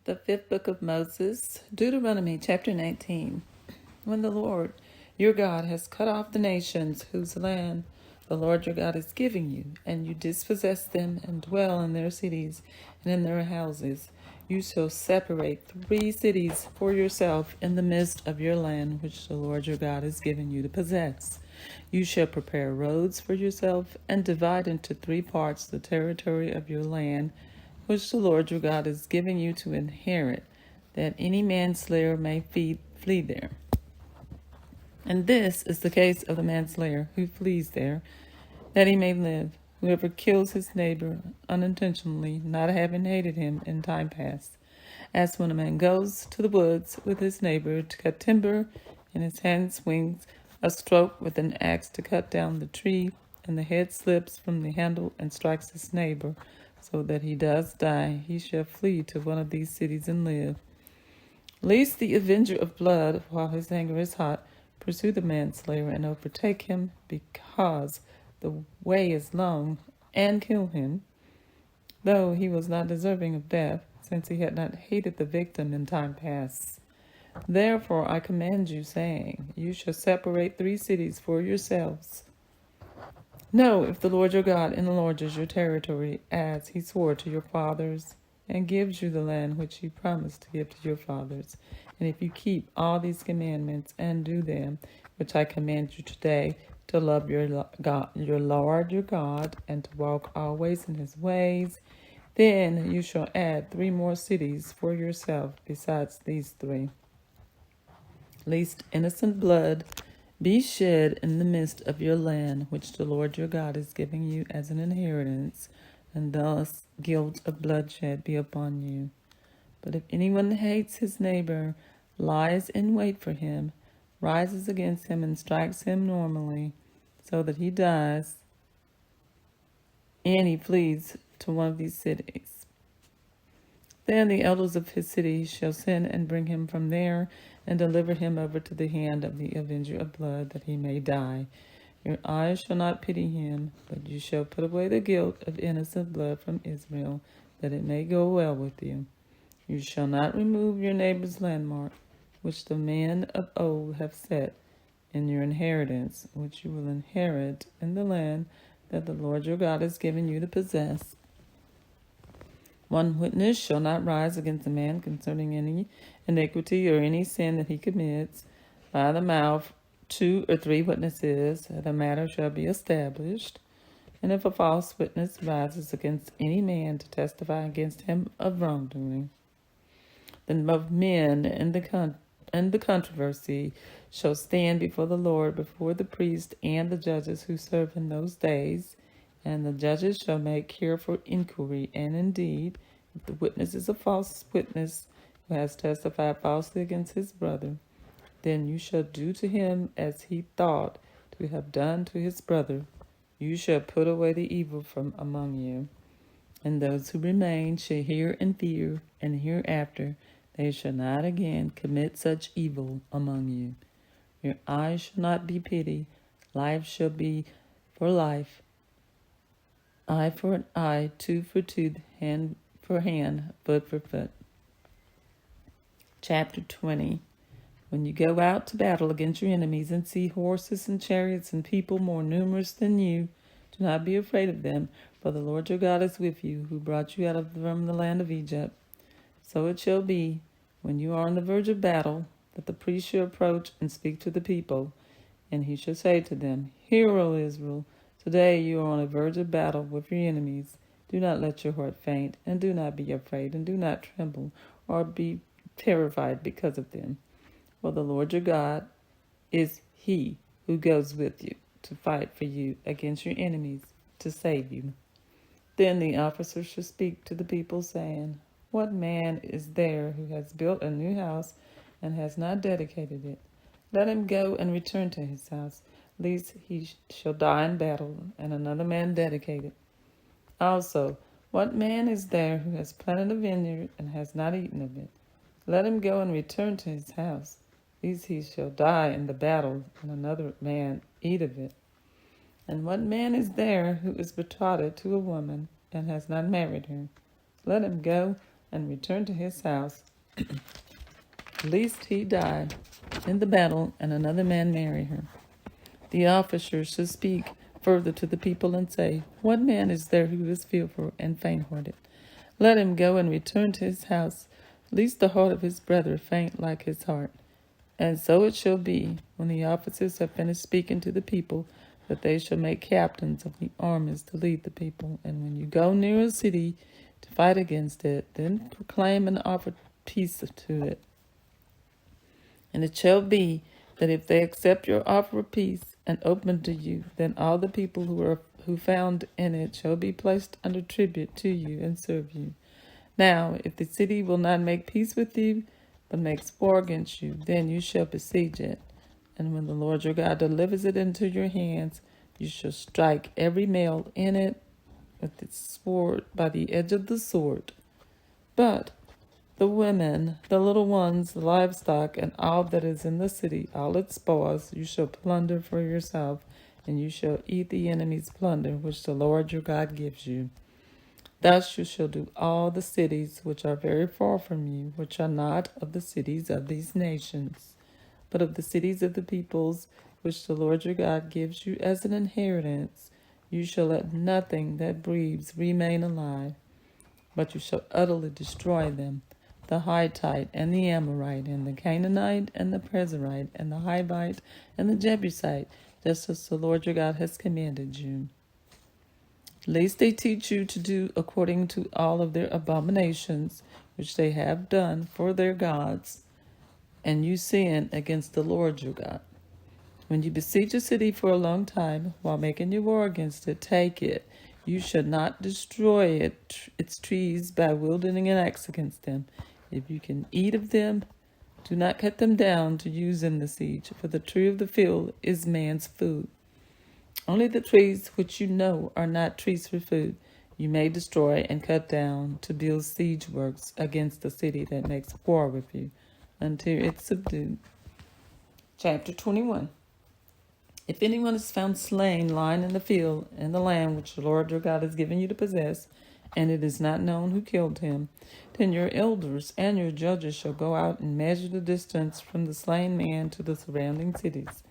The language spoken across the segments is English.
The fifth book of Moses, Deuteronomy chapter 19. When the Lord your God has cut off the nations whose land the Lord your God is giving you, and you dispossess them and dwell in their cities and in their houses, you shall separate 3 cities for yourself in the midst of your land which the Lord your God is giving you to possess. You shall prepare roads for yourself and divide into 3 parts the territory of your land which the Lord your God is giving you to inherit, that any manslayer may flee there. And this is the case of the manslayer who flees there, that he may live. Whoever kills his neighbor unintentionally, not having hated him in time past. As when a man goes to the woods with his neighbor to cut timber, and his hand swings a stroke with an axe to cut down the tree, and the head slips from the handle and strikes his neighbor, so that he does die, he shall flee to one of these cities and live. Lest the avenger of blood, while his anger is hot, pursue the manslayer and overtake him, because the way is long, and kill him, though he was not deserving of death, since he had not hated the victim in time past. Therefore I command you, saying, you shall separate 3 cities for yourselves. Know, if the Lord your God enlarges your territory, as he swore to your fathers, and gives you the land which he promised to give to your fathers, and if you keep all these commandments and do them, which I command you today, to love your Lord your God, and to walk always in his ways, then you shall add 3 more cities for yourself besides these 3. Lest innocent blood be shed in the midst of your land, which the Lord your God is giving you as an inheritance, and thus guilt of bloodshed be upon you. But if anyone hates his neighbor, lies in wait for him, rises against him, and strikes him normally, so that he dies, and he flees to one of these cities, then the elders of his city shall send and bring him from there, and deliver him over to the hand of the avenger of blood, that he may die. Your eyes shall not pity him, but you shall put away the guilt of innocent blood from Israel, that it may go well with you. You shall not remove your neighbor's landmark, which the men of old have set in your inheritance, which you will inherit in the land that the Lord your God has given you to possess. One witness shall not rise against a man concerning any iniquity or any sin that he commits. By the mouth 2 or 3 witnesses, the matter shall be established. And if a false witness rises against any man to testify against him of wrongdoing, then both men in the controversy shall stand before the Lord, before the priest and the judges who serve in those days. And the judges shall make careful inquiry, and indeed, if the witness is a false witness who has testified falsely against his brother, then you shall do to him as he thought to have done to his brother. You shall put away the evil from among you. And those who remain shall hear and fear, and hereafter they shall not again commit such evil among you. Your eye shall not be pity, life shall be for life, eye for an eye, tooth for tooth, hand for hand, foot for foot. Chapter 20. When you go out to battle against your enemies and see horses and chariots and people more numerous than you, do not be afraid of them, for the Lord your God is with you, who brought you out from the land of Egypt. So it shall be, when you are on the verge of battle, that the priest shall approach and speak to the people, and he shall say to them, Hear, O Israel, today you are on the verge of battle with your enemies. Do not let your heart faint, and do not be afraid, and do not tremble, or be terrified because of them. For the Lord your God is he who goes with you to fight for you against your enemies, to save you. Then the officer shall speak to the people, saying, What man is there who has built a new house and has not dedicated it? Let him go and return to his house, lest he shall die in battle, and another man dedicate it. Also, what man is there who has planted a vineyard and has not eaten of it? Let him go and return to his house, lest he shall die in the battle, and another man eat of it. And what man is there who is betrothed to a woman and has not married her? Let him go and return to his house, lest he die in the battle and another man marry her. The officer should speak further to the people and say, what man is there who is fearful and faint-hearted? Let him go and return to his house, lest the heart of his brother faint like his heart. And so it shall be, when the officers have finished speaking to the people, that they shall make captains of the armies to lead the people. And when you go near a city to fight against it, then proclaim and offer peace to it. And it shall be that if they accept your offer of peace and open to you, then all the people who found in it shall be placed under tribute to you and serve you. Now, if the city will not make peace with you, but makes war against you, then you shall besiege it. And when the Lord your God delivers it into your hands, you shall strike every male in it with its sword by the edge of the sword. But the women, the little ones, the livestock, and all that is in the city, all its spoils, you shall plunder for yourself, and you shall eat the enemy's plunder, which the Lord your God gives you. Thus you shall do all the cities which are very far from you, which are not of the cities of these nations, but of the cities of the peoples, which the Lord your God gives you as an inheritance. You shall let nothing that breathes remain alive, but you shall utterly destroy them, the Hittite and the Amorite and the Canaanite and the Perizzite and the Hivite and the Jebusite, just as the Lord your God has commanded you. Lest they teach you to do according to all of their abominations, which they have done for their gods, and you sin against the Lord your God. When you besiege a city for a long time, while making your war against it, take it. You should not destroy its trees by wielding an axe against them. If you can eat of them, do not cut them down to use in the siege, for the tree of the field is man's food. Only the trees which you know are not trees for food, you may destroy and cut down to build siege works against the city that makes war with you, until it's subdued. Chapter 21. If anyone is found slain lying in the field in the land which the Lord your God has given you to possess, and it is not known who killed him, then your elders and your judges shall go out and measure the distance from the slain man to the surrounding cities.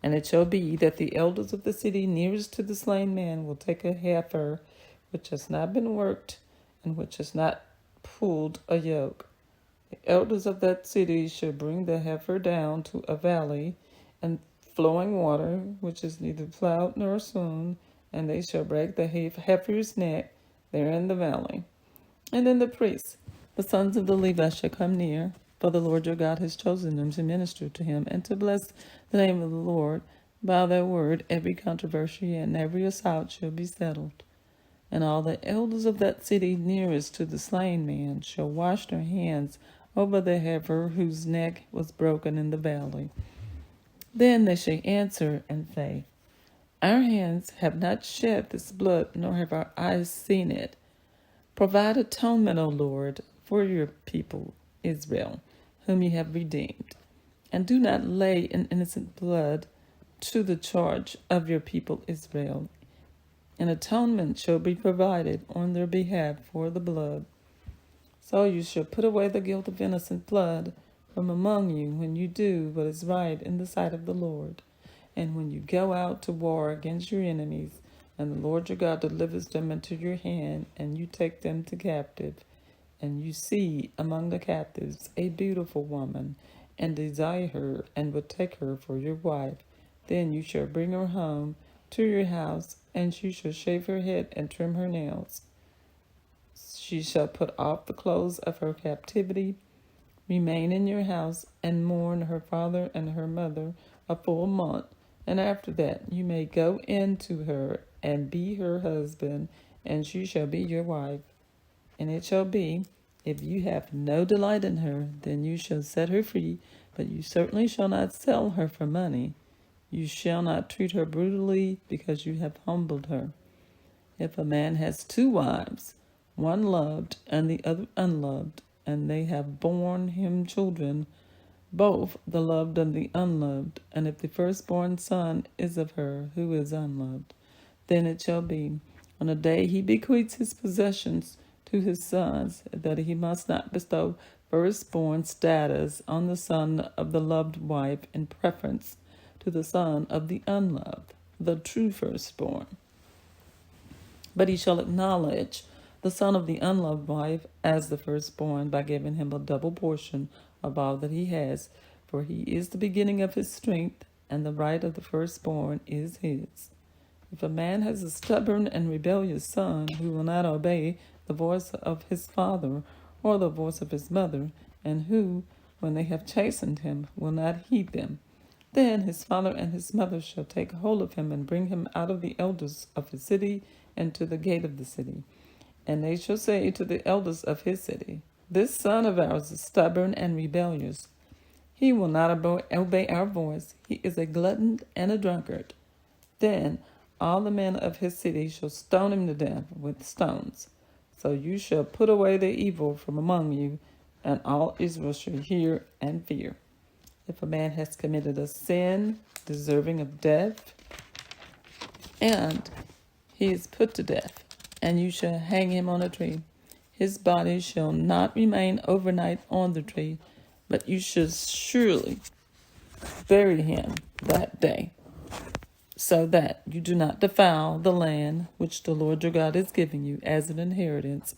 And it shall be that the elders of the city nearest to the slain man will take a heifer which has not been worked and which has not pulled a yoke. The elders of that city shall bring the heifer down to a valley and flowing water, which is neither plowed nor sown, and they shall break the heifer's neck there in the valley. And then the priests, the sons of the Levites, shall come near, for the Lord your God has chosen them to minister to him and to bless the name of the Lord. By their word every controversy and every assault shall be settled. And all the elders of that city nearest to the slain man shall wash their hands over the heifer whose neck was broken in the valley. Then they shall answer and say, our hands have not shed this blood, nor have our eyes seen it. Provide atonement, O Lord, for your people Israel, whom you have redeemed, and do not lay in innocent blood to the charge of your people Israel. An atonement shall be provided on their behalf for the blood. So you shall put away the guilt of innocent blood from among you when you do what is right in the sight of the Lord, and when you go out to war against your enemies, and the Lord your God delivers them into your hand, and you take them to captive, and you see among the captives a beautiful woman, and desire her, and would take her for your wife, then you shall bring her home to your house, and she shall shave her head and trim her nails. She shall put off the clothes of her captivity, remain in your house, and mourn her father and her mother a full month. And after that you may go in to her and be her husband, and she shall be your wife. And it shall be, if you have no delight in her, then you shall set her free, but you certainly shall not sell her for money. You shall not treat her brutally, because you have humbled her. If a man has two wives, one loved and the other unloved, and they have borne him children, both the loved and the unloved, and if the firstborn son is of her who is unloved, then it shall be, on the day he bequeaths his possessions to his sons that he must not bestow firstborn status on the son of the loved wife in preference to the son of the unloved, the true firstborn. But he shall acknowledge the son of the unloved wife as the firstborn by giving him a double portion of all that he has, for he is the beginning of his strength, and the right of the firstborn is his. If a man has a stubborn and rebellious son who will not obey the voice of his father or the voice of his mother, and who, when they have chastened him, will not heed them, then his father and his mother shall take hold of him and bring him out of the elders of his city and to the gate of the city. And they shall say to the elders of his city, This son of ours is stubborn and rebellious. He will not obey our voice. He is a glutton and a drunkard. Then all the men of his city shall stone him to death with stones. So you shall put away the evil from among you, and all Israel shall hear and fear. If a man has committed a sin deserving of death, and he is put to death, and you shall hang him on a tree, his body shall not remain overnight on the tree, but you shall surely bury him that day, so that you do not defile the land which the Lord your God is giving you as an inheritance.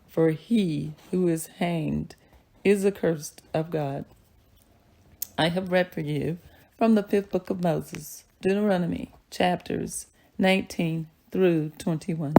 For he who is hanged is accursed of God. I have read for you from the 5th book of Moses, Deuteronomy, chapters 19 through 21.